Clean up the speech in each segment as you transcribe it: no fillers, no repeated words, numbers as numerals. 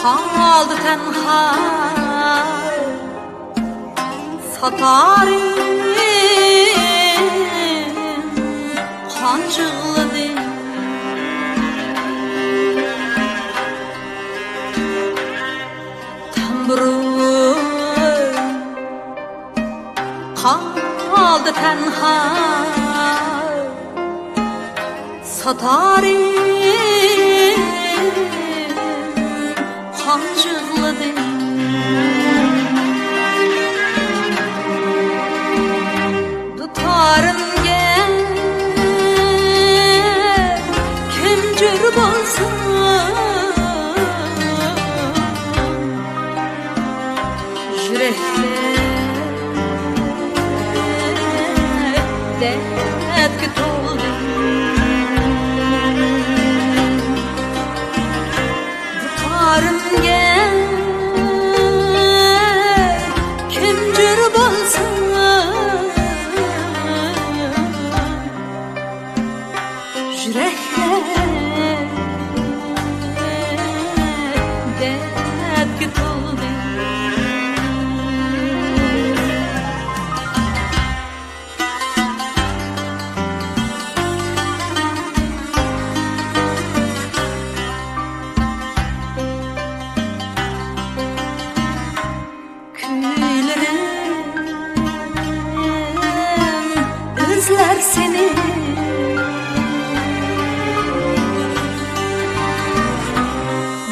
kaldı tenha satarım kancıladı tamburum kaldı tenha satarım kancıladı tutarım gel kimcür bolsun yürekte etki toldu tutarım gel kimcür bolsun yürekte etki toldu özler seni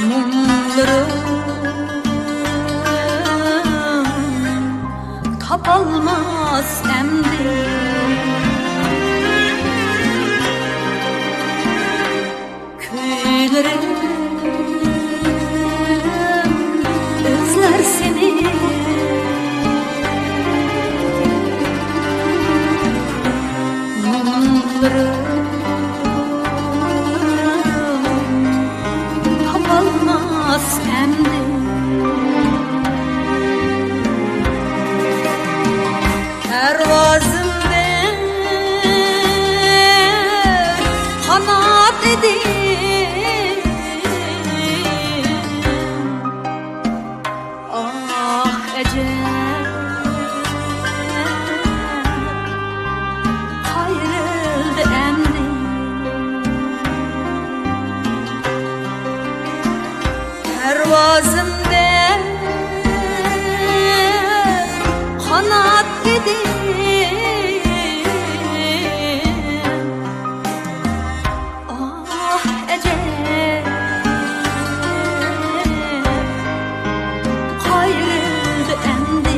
mumlarım tapalmaz emdi köylerim özler seni kapalmaz emdi pervazımda kanat edeyim ah ecel pervazımda kanat edeyim ah ecel kayrıldı endi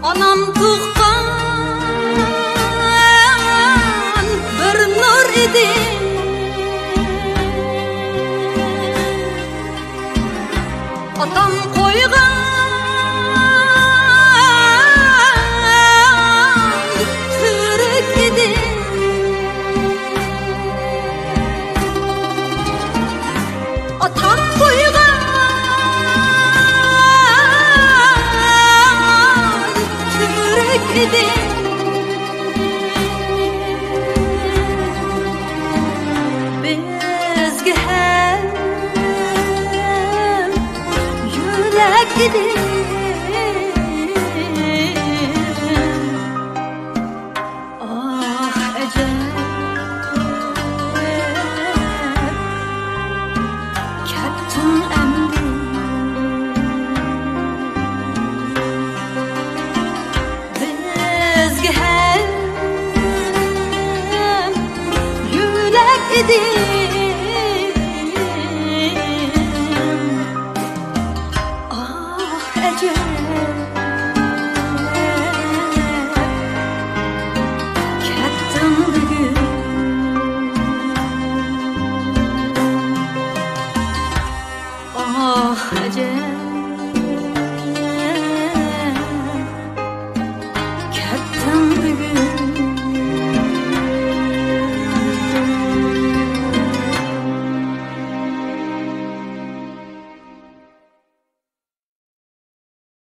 anam tuğkan bir nur idi atam koygan türük idi atam koygan idi bizge hem yürek idi ah ecel kettin emdi hem yürek idim ah ecel kettin bugün ah katta